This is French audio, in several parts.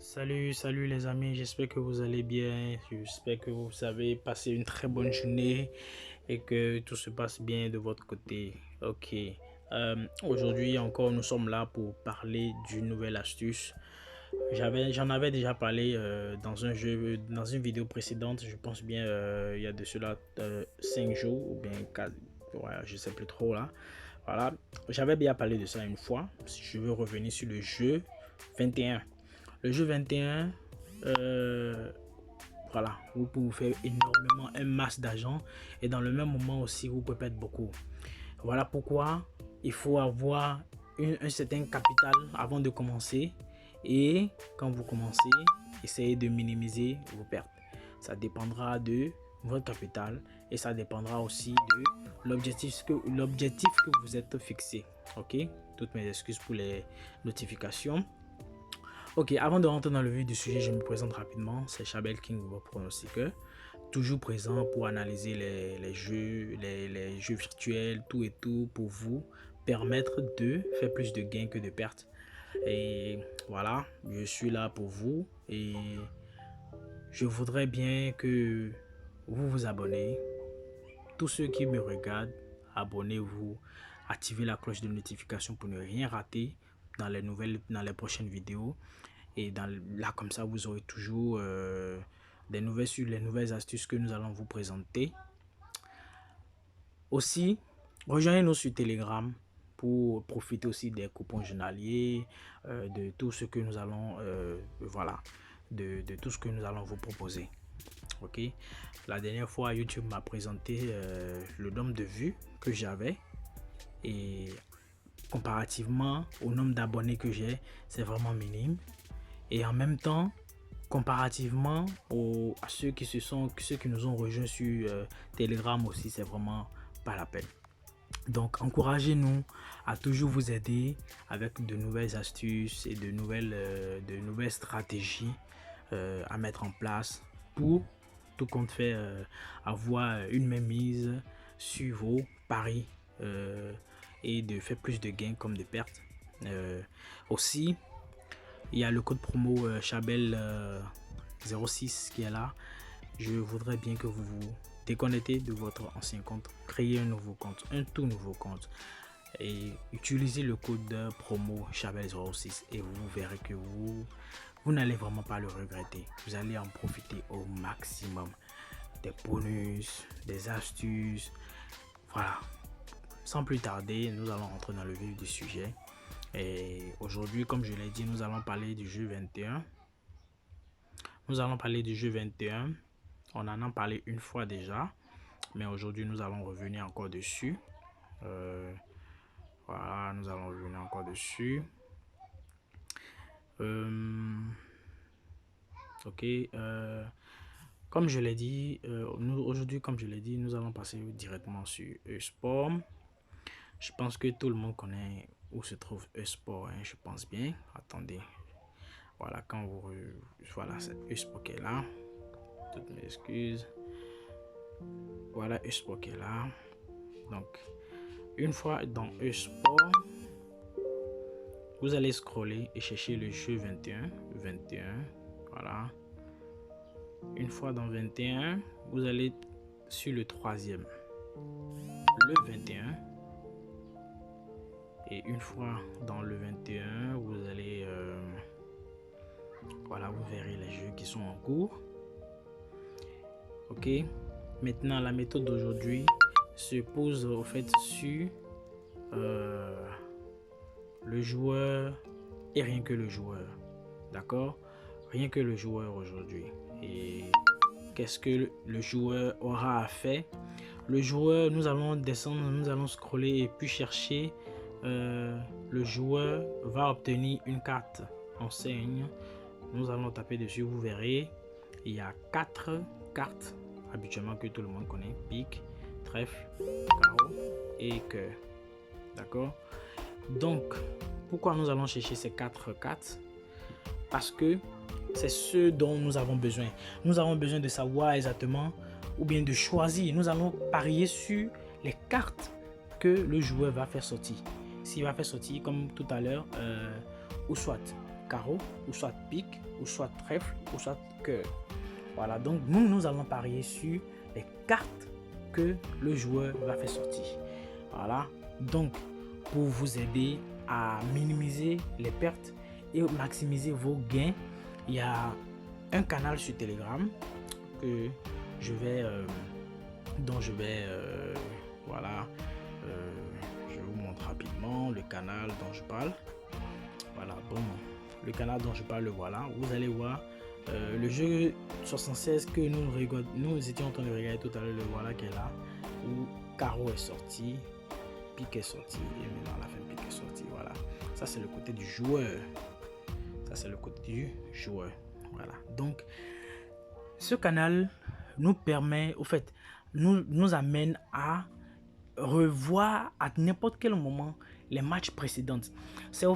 Salut les amis, j'espère que vous allez bien, j'espère que vous avez passé une très bonne journée et que tout se passe bien de votre côté. Ok, aujourd'hui encore nous sommes là pour parler d'une nouvelle astuce. J'en avais déjà parlé dans un jeu, dans une vidéo précédente, je pense bien il y a de cela 5 jours ou bien 4, ouais, je sais plus trop là. Voilà, j'avais bien parlé de ça une fois. Si je veux revenir sur le jeu 21. Le jeu 21, voilà, vous pouvez faire énormément un masse d'argent et dans le même moment aussi, vous pouvez perdre beaucoup. Voilà pourquoi il faut avoir un certain capital avant de commencer et quand vous commencez, essayez de minimiser vos pertes. Ça dépendra de votre capital et ça dépendra aussi de l'objectif que vous êtes fixé. Ok, toutes mes excuses pour les notifications. Ok, avant de rentrer dans le vif du sujet, je me présente rapidement. C'est Chabel King, votre pronostiqueur. Toujours présent pour analyser les jeux, les jeux virtuels, tout et tout, pour vous permettre de faire plus de gains que de pertes. Et voilà, je suis là pour vous et je voudrais bien que vous vous abonnez. Tous ceux qui me regardent, abonnez-vous, activez la cloche de notification pour ne rien rater dans les prochaines vidéos. Et là, comme ça, vous aurez toujours des nouvelles sur les nouvelles astuces que nous allons vous présenter. Aussi, rejoignez-nous sur Telegram pour profiter aussi des coupons journaliers, de tout ce que nous allons, voilà, de tout ce que nous allons vous proposer. Ok, la dernière fois, YouTube m'a présenté le nombre de vues que j'avais et comparativement au nombre d'abonnés que j'ai, c'est vraiment minime. Et en même temps, comparativement à ceux qui nous ont rejoints sur Telegram aussi, c'est vraiment pas la peine. Donc encouragez-nous à toujours vous aider avec de nouvelles astuces et de nouvelles stratégies à mettre en place pour tout compte fait avoir une mainmise sur vos paris et de faire plus de gains comme de pertes. Aussi, il y a le code promo Chabel 06 qui est là. Je voudrais bien que vous vous déconnectez de votre ancien compte, créez un nouveau compte, un tout nouveau compte et utilisez le code promo Chabel 06 et vous verrez que vous n'allez vraiment pas le regretter. Vous allez en profiter au maximum des bonus, des astuces. Voilà. Sans plus tarder, nous allons rentrer dans le vif du sujet. Et aujourd'hui, comme je l'ai dit, nous allons parler du jeu 21. Nous allons parler du jeu 21. On en a parlé une fois déjà. Mais aujourd'hui, nous allons revenir encore dessus. Voilà, nous allons revenir encore dessus. Ok. Comme je l'ai dit, aujourd'hui, comme je l'ai dit, nous allons passer directement sur e-sport. Je pense que tout le monde connaît où se trouve e-sport, hein, je pense bien. Attendez. Voilà, quand vous... Voilà, c'est e-sport qui est là. Toutes mes excuses. Voilà e-sport qui est là. Donc, une fois dans e-sport, vous allez scroller et chercher le jeu 21. 21, voilà. Une fois dans 21, vous allez sur le troisième. Le 21. Et une fois dans le 21, vous allez... voilà, vous verrez les jeux qui sont en cours. Ok. Maintenant, la méthode d'aujourd'hui se pose au fait sur le joueur et rien que le joueur. D'accord? Rien que le joueur aujourd'hui. Et qu'est-ce que le joueur aura à faire? Le joueur, nous allons descendre, nous allons scroller et puis chercher. Le joueur va obtenir une carte enseigne. Nous allons taper dessus, vous verrez. Il y a 4 cartes habituellement que tout le monde connaît: pique, trèfle, carreau et cœur. D'accord? Donc, pourquoi nous allons chercher ces 4 cartes? Parce que c'est ce dont nous avons besoin. Nous avons besoin de savoir exactement ou bien de choisir. Nous allons parier sur les cartes que le joueur va faire sortir. S'il va faire sortir comme tout à l'heure, ou soit carreau, ou soit pique, ou soit trèfle, ou soit cœur. Voilà, donc nous allons parier sur les cartes que le joueur va faire sortir. Voilà, donc pour vous aider à minimiser les pertes et maximiser vos gains, il y a un canal sur Telegram que je vais voilà, je vous montre rapidement le canal dont je parle. Voilà, bon, le canal dont je parle, le voilà. Vous allez voir le jeu 76 que nous étions en train de regarder tout à l'heure, le voilà qui est là, où carreau est sorti, pique est sorti, et maintenant à la fin pique est sorti. Voilà, ça c'est le côté du joueur. Ça c'est le côté du joueur. Voilà, donc ce canal nous permet, au fait, nous amène à revoir à n'importe quel moment les matchs précédents. C'est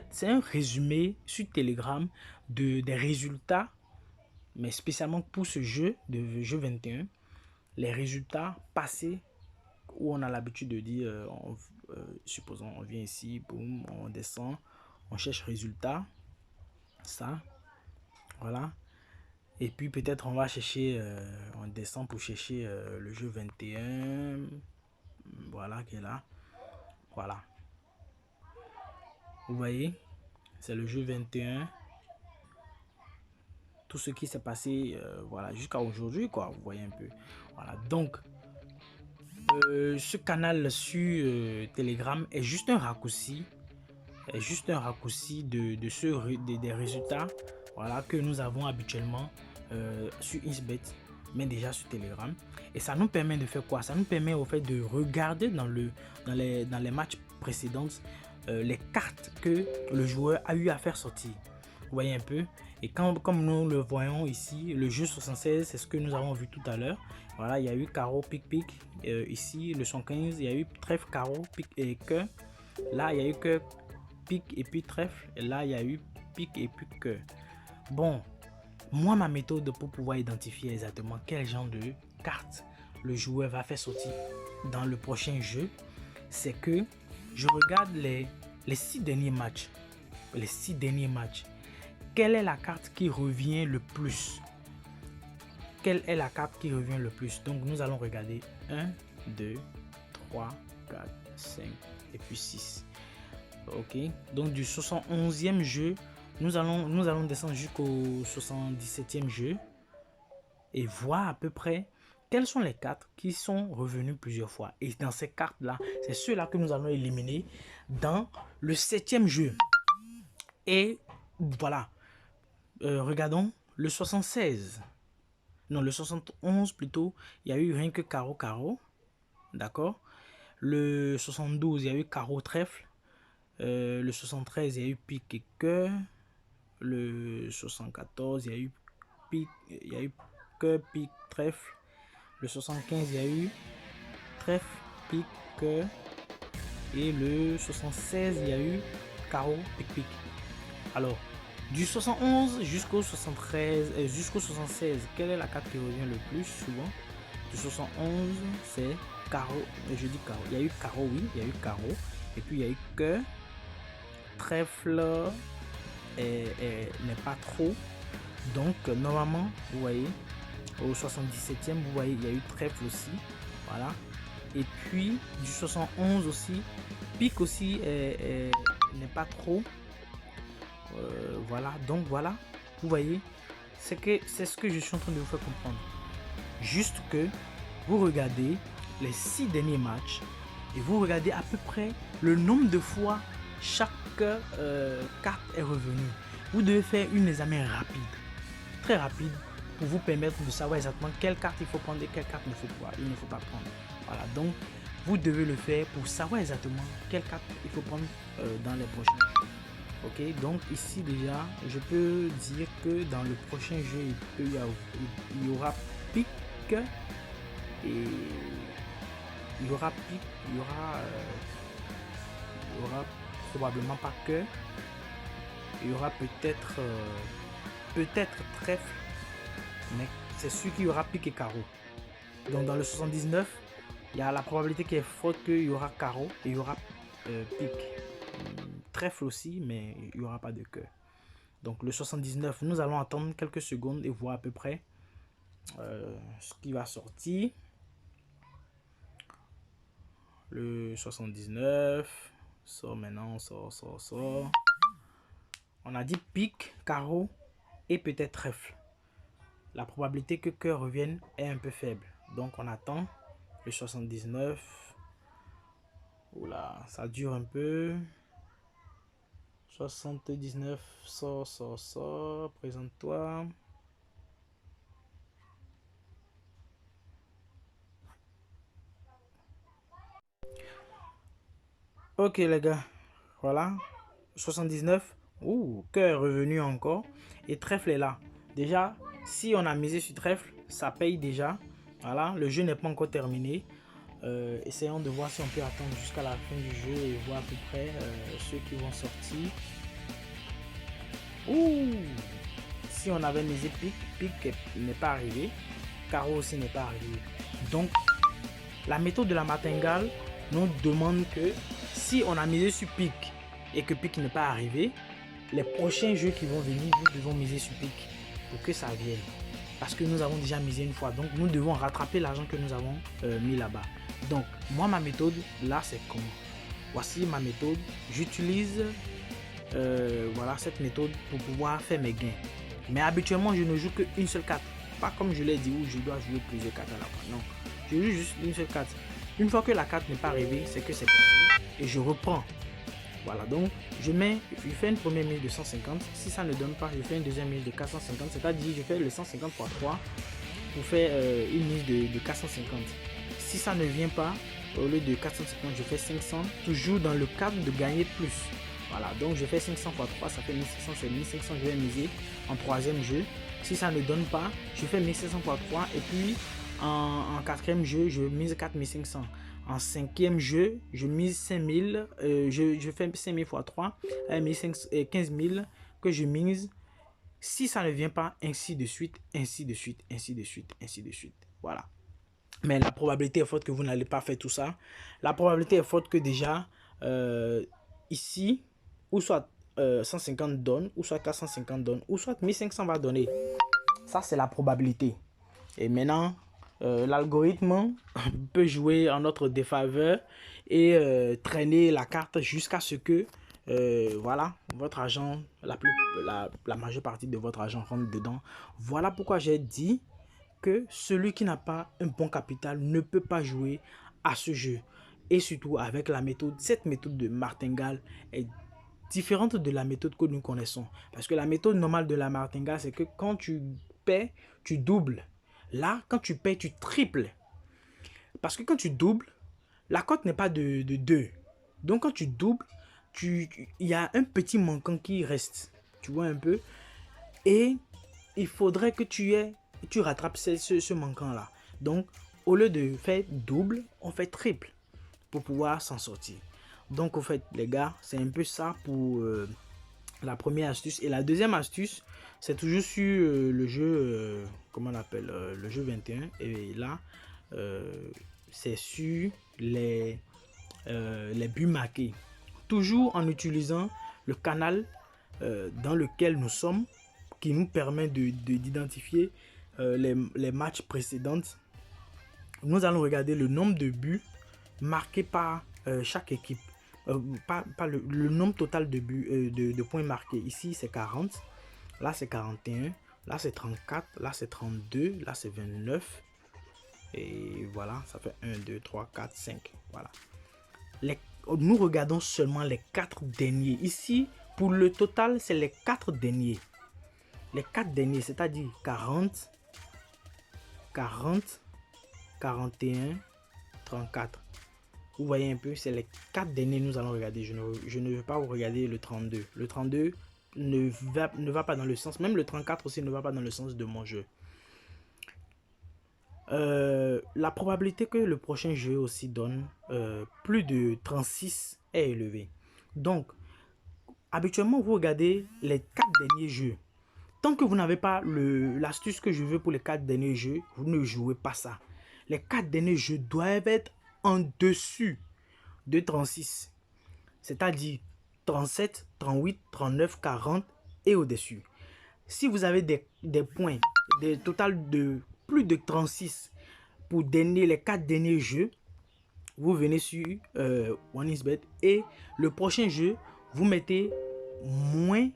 c'est un résumé sur Telegram des résultats, mais spécialement pour ce jeu, de jeu 21, les résultats passés où on a l'habitude de dire, supposons on vient ici, boum, on descend, on cherche résultat, ça, voilà. Et puis peut-être on va chercher, on descend pour chercher le jeu 21, voilà qui est là, voilà. Vous voyez, c'est le jeu 21. Tout ce qui s'est passé, voilà, jusqu'à aujourd'hui, quoi. Vous voyez un peu. Voilà, donc ce canal sur Telegram est juste un raccourci, des résultats, voilà, que nous avons habituellement sur XBet, mais déjà sur Telegram. Et ça nous permet de faire quoi? Ça nous permet au fait de regarder dans les matchs précédents les cartes que le joueur a eu à faire sortir. Vous voyez un peu. Et comme nous le voyons ici, le jeu 76, c'est ce que nous avons vu tout à l'heure. Voilà, il y a eu carreau, pique, pique. Ici, le 115, il y a eu trèfle, carreau, pique et cœur. Là, il y a eu cœur, pique et puis trèfle. Et là, il y a eu pique et puis cœur. Bon, moi, ma méthode pour pouvoir identifier exactement quel genre de carte le joueur va faire sortir dans le prochain jeu, c'est que je regarde les 6 derniers matchs. Les 6 derniers matchs. Quelle est la carte qui revient le plus? Quelle est la carte qui revient le plus? Donc, nous allons regarder 1, 2, 3, 4, 5 et puis 6. Ok. Donc, du 71e jeu, nous allons descendre jusqu'au 77e jeu et voir à peu près quelles sont les cartes qui sont revenues plusieurs fois. Et dans ces cartes-là, c'est ceux-là que nous allons éliminer dans le 7e jeu. Et voilà. Regardons le 76. Non, le 71 plutôt. Il y a eu rien que carreau, carreau. D'accord. Le 72, il y a eu carreau, trèfle. Le 73, il y a eu pique et cœur. Le 74, il y a eu pique, il y a eu cœur, pique, trèfle. Le 75, il y a eu trèfle, pique, cœur. Et le 76, il y a eu carreau, pique, pique. Alors, du 71 jusqu'au 73, jusqu'au 76, quelle est la carte qui revient le plus souvent? Du 71, c'est carreau. Je dis carreau. Il y a eu carreau, oui, il y a eu carreau. Et puis il y a eu cœur. Trèfle n'est pas trop. Donc, normalement, vous voyez, au 77e, vous voyez, il y a eu trèfle aussi. Voilà. Et puis, du 71 aussi, pique aussi n'est pas trop. Voilà, donc voilà, vous voyez, c'est ce que je suis en train de vous faire comprendre. Juste que vous regardez les 6 derniers matchs et vous regardez à peu près le nombre de fois chaque carte est revenue. Vous devez faire une examen rapide, très rapide, pour vous permettre de savoir exactement quelle carte il faut prendre et quelle carte il ne faut pas prendre. Voilà, donc vous devez le faire pour savoir exactement quelle carte il faut prendre dans les prochains jeux. Ok, donc ici déjà, je peux dire que dans le prochain jeu, il y aura pique et il y aura probablement pas cœur. Il y aura peut-être trèfle, mais c'est sûr qu'il y aura pique et carreau. Donc dans le 79, il y a la probabilité qui est forte qu'il y aura carreau et il y aura pique. Trèfle aussi, mais il n'y aura pas de cœur. Donc le 79, nous allons attendre quelques secondes et voir à peu près ce qui va sortir. Le 79 sort maintenant, sort. On a dit pique, carreau et peut-être trèfle. La probabilité que cœur revienne est un peu faible. Donc on attend le 79. Oula, ça dure un peu. 79, sort, présente-toi. Ok les gars, voilà. 79. Ouh, cœur est revenu encore. Et trèfle est là. Déjà, si on a misé sur trèfle, ça paye déjà. Voilà, le jeu n'est pas encore terminé. Essayons de voir si on peut attendre jusqu'à la fin du jeu et voir à peu près ceux qui vont sortir. Ouh, si on avait misé pique n'est pas arrivé. Carreau aussi n'est pas arrivé. Donc, la méthode de la martingale nous demande que si on a misé sur pique et que pique n'est pas arrivé, les prochains jeux qui vont venir, nous devons miser sur pique pour que ça vienne. Parce que nous avons déjà misé une fois. Donc, nous devons rattraper l'argent que nous avons mis là-bas. Donc, moi, ma méthode, là, c'est comment? Voici ma méthode. J'utilise voilà, cette méthode pour pouvoir faire mes gains. Mais habituellement, je ne joue qu'une seule carte. Pas comme je l'ai dit où je dois jouer plusieurs cartes à la fois. Non, je joue juste une seule carte. Une fois que la carte n'est pas arrivée, c'est que c'est perdu. Et je reprends. Voilà, donc je fais une première mise de 150. Si ça ne donne pas, je fais une deuxième mise de 450. C'est-à-dire, je fais le 150 x 3 pour faire une mise de 450. Si ça ne vient pas, au lieu de 450, je fais 500. Toujours dans le cadre de gagner plus. Voilà, donc je fais 500 x 3, ça fait 1600, c'est 1500, je vais miser en troisième jeu. Si ça ne donne pas, je fais 1500 x 3 et puis en quatrième jeu, je mise 4500. En cinquième jeu, je mise 5000, je fais 5000 x 3, 15 000 que je mise. Si ça ne vient pas, ainsi de suite, ainsi de suite, ainsi de suite, ainsi de suite. Voilà. Mais la probabilité est forte que vous n'allez pas faire tout ça. La probabilité est forte que déjà, ici, ou soit 150 donne, ou soit 450 donne, ou soit 1500 va donner. Ça, c'est la probabilité. Et maintenant, l'algorithme peut jouer en notre défaveur et traîner la carte jusqu'à ce que voilà, votre argent, la majeure partie de votre argent rentre dedans. Voilà pourquoi j'ai dit que celui qui n'a pas un bon capital ne peut pas jouer à ce jeu. Et surtout avec la méthode, cette méthode de martingale est différente de la méthode que nous connaissons. Parce que la méthode normale de la martingale, c'est que quand tu paies, tu doubles. Là, quand tu paies, tu triples. Parce que quand tu doubles, la cote n'est pas de 2. Donc quand tu doubles, il y a un petit manquant qui reste. Tu vois un peu. Et il faudrait que tu rattrapes ce manquant-là. Donc, au lieu de faire double, on fait triple pour pouvoir s'en sortir. Donc, au fait, les gars, c'est un peu ça pour la première astuce. Et la deuxième astuce, c'est toujours sur le jeu, comment on appelle, le jeu 21. Et là, c'est sur les buts marqués. Toujours en utilisant le canal dans lequel nous sommes, qui nous permet d'identifier les matchs précédents. Nous allons regarder le nombre de buts marqués par chaque équipe. Pas le nombre total de buts, de points marqués. Ici, c'est 40. Là, c'est 41. Là, c'est 34. Là, c'est 32. Là, c'est 29. Et voilà, ça fait 1, 2, 3, 4, 5. Voilà. Nous regardons seulement les 4 derniers. Ici, pour le total, c'est les 4 derniers. Les 4 derniers, c'est-à-dire 40, 40, 41, 34. Vous voyez un peu, c'est les 4 derniers nous allons regarder. Je ne veux pas vous regarder le 32. Le 32 ne va pas dans le sens. Même le 34 aussi ne va pas dans le sens de mon jeu. La probabilité que le prochain jeu aussi donne plus de 36 est élevée. Donc, habituellement, vous regardez les 4 derniers jeux. Tant que vous n'avez pas l'astuce que je veux pour les 4 derniers jeux, vous ne jouez pas ça. Les 4 derniers jeux doivent être en dessus de 36. C'est-à-dire 37, 38, 39, 40 et au-dessus. Si vous avez des points, des total de plus de 36 pour les 4 derniers jeux, vous venez sur OneXBet et le prochain jeu, vous mettez moins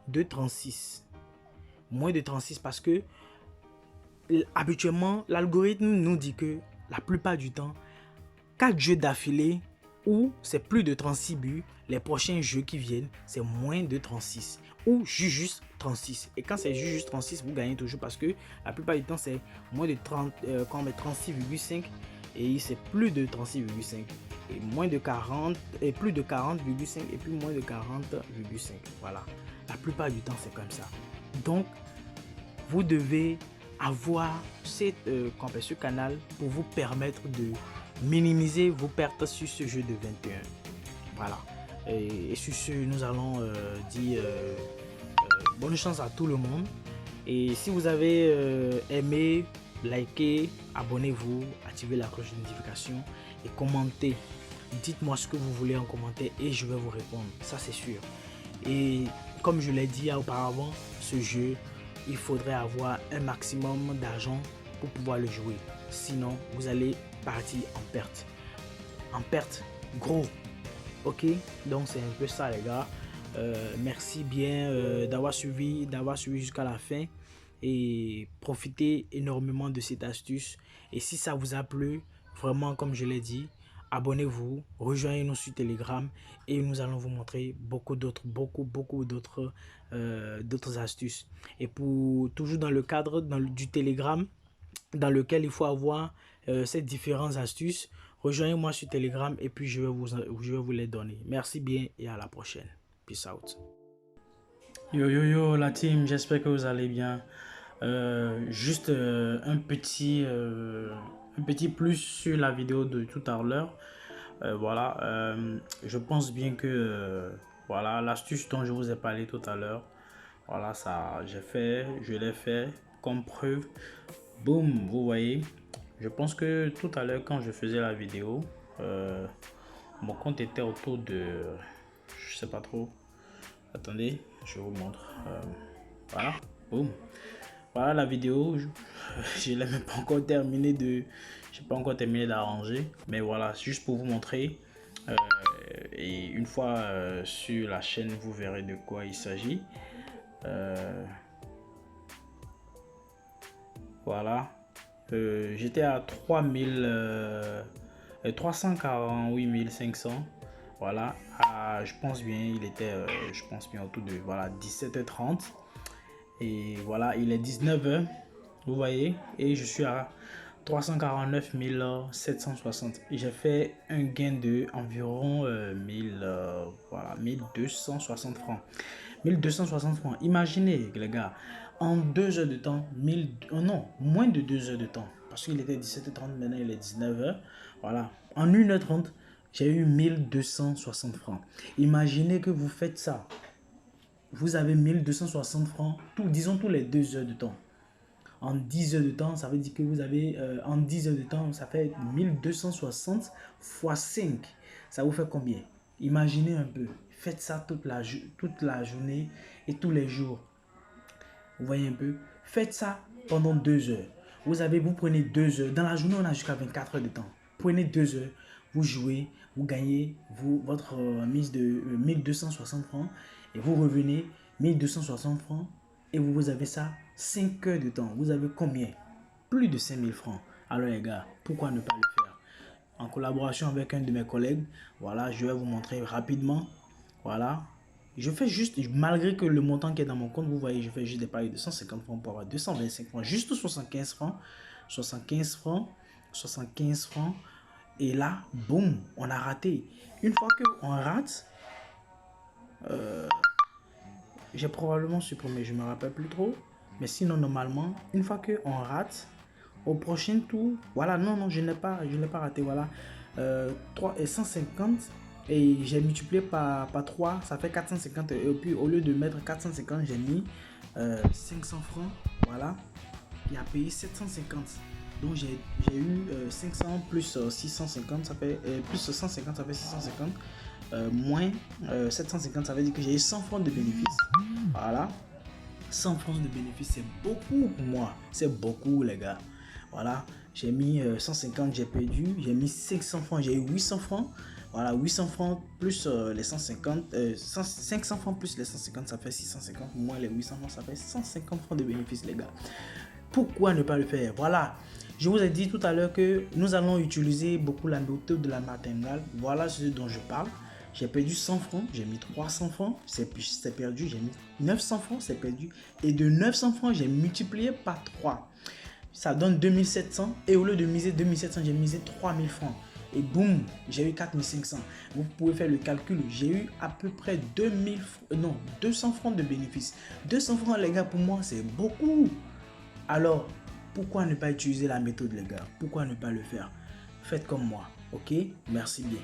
de 36. Moins de 36 parce que habituellement, l'algorithme nous dit que la plupart du temps, 4 jeux d'affilée où c'est plus de 36 buts, les prochains jeux qui viennent, c'est moins de 36 ou juste 36. Et quand c'est juste 36, vous gagnez toujours parce que la plupart du temps, c'est moins de 30, quand on met 36,5 et c'est plus de 36,5 et moins de 40 et plus de 40,5 et puis moins de 40,5. Voilà. La plupart du temps, c'est comme ça. Donc, vous devez avoir ce canal pour vous permettre de minimiser vos pertes sur ce jeu de 21. Voilà. Et sur ce, nous allons dire bonne chance à tout le monde. Et si vous avez aimé, likez, abonnez-vous, activez la cloche de notification et commentez. Dites-moi ce que vous voulez en commentaire et je vais vous répondre. Ça, c'est sûr. Et comme je l'ai dit auparavant, ce jeu, il faudrait avoir un maximum d'argent pour pouvoir le jouer. Sinon, vous allez partir en perte. En perte, gros. Ok, donc c'est un peu ça les gars. Merci bien d'avoir suivi jusqu'à la fin. Et profitez énormément de cette astuce. Et si ça vous a plu, vraiment comme je l'ai dit, abonnez-vous, rejoignez-nous sur Telegram et nous allons vous montrer beaucoup d'autres astuces. Et pour toujours dans le cadre du Telegram, dans lequel il faut avoir ces différentes astuces, rejoignez-moi sur Telegram et puis je vais vous les donner. Merci bien et à la prochaine. Peace out. Yo la team, j'espère que vous allez bien. Juste un petit plus sur la vidéo de tout à l'heure. Voilà, je pense bien que voilà l'astuce dont je vous ai parlé tout à l'heure. Voilà, ça je l'ai fait comme preuve. Boum, vous voyez. Je pense que tout à l'heure quand je faisais la vidéo, mon compte était autour de, je sais pas trop. Attendez, je vous montre. Voilà, boum. Voilà la vidéo. Je l'ai même pas encore terminé d'arranger, mais voilà, juste pour vous montrer. Et une fois sur la chaîne, vous verrez de quoi il s'agit. Voilà. J'étais à 348 500. Voilà. Je pense bien, il était autour de voilà 17h30. Et voilà, il est 19h. Vous voyez. Et je suis à 349 760. J'ai fait un gain de environ 1260 francs. 1260 francs. Imaginez les gars, en 2 heures de temps, moins de 2 heures de temps, parce qu'il était 17h30, maintenant il est 19h. Voilà, en 1h30, j'ai eu 1260 francs. Imaginez que vous faites ça. Vous avez 1260 francs, disons tous les 2 heures de temps. En 10 heures de temps, ça veut dire que vous avez, en 10 heures de temps, ça fait 1260 fois 5. Ça vous fait combien? Imaginez un peu. Faites ça toute la journée et tous les jours. Vous voyez un peu? Faites ça pendant 2 heures. Vous prenez 2 heures. Dans la journée, on a jusqu'à 24 heures de temps. Prenez 2 heures. Vous jouez, vous gagnez votre mise de 1260 francs et vous revenez 1260 francs et vous avez ça 5 heures de temps. Vous avez combien? Plus de 5000 francs. Alors les gars, pourquoi ne pas le faire? En collaboration avec un de mes collègues, voilà, je vais vous montrer rapidement. Voilà, je fais juste, malgré que le montant qui est dans mon compte, vous voyez, je fais juste des paris de 150 francs pour avoir 225 francs, juste 75 francs, 75 francs, 75 francs. Et là, boum, on a raté. Une fois qu'on rate, j'ai probablement supprimé, je ne me rappelle plus trop. Mais sinon, normalement, une fois qu'on rate, au prochain tour, voilà, non, je ne l'ai pas raté, voilà. 150 et j'ai multiplié par 3, ça fait 450. Et puis, au lieu de mettre 450, j'ai mis 500 francs, voilà. Il a payé 750. Donc, j'ai eu 500 plus 650, ça fait plus 150, ça fait 650. moins 750, ça veut dire que j'ai eu 100 francs de bénéfice. Voilà. 100 francs de bénéfice, c'est beaucoup pour moi. C'est beaucoup, les gars. Voilà. J'ai mis 150, j'ai perdu. J'ai mis 500 francs, j'ai eu 800 francs. Voilà, 800 francs plus les 150, 500 francs plus les 150, ça fait 650. Moins les 800 francs, ça fait 150 francs de bénéfice, les gars. Pourquoi ne pas le faire? Voilà. Je vous ai dit tout à l'heure que nous allons utiliser beaucoup la méthode de la martingale. Voilà ce dont je parle. J'ai perdu 100 francs, j'ai mis 300 francs, c'est perdu, j'ai mis 900 francs, c'est perdu. Et de 900 francs, j'ai multiplié par 3. Ça donne 2700. Et au lieu de miser 2700, j'ai misé 3000 francs. Et boum, j'ai eu 4500. Vous pouvez faire le calcul. J'ai eu à peu près 200 francs de bénéfice. 200 francs, les gars, pour moi, c'est beaucoup. Alors, pourquoi ne pas utiliser la méthode, les gars? Pourquoi ne pas le faire? Faites comme moi, ok? Merci bien.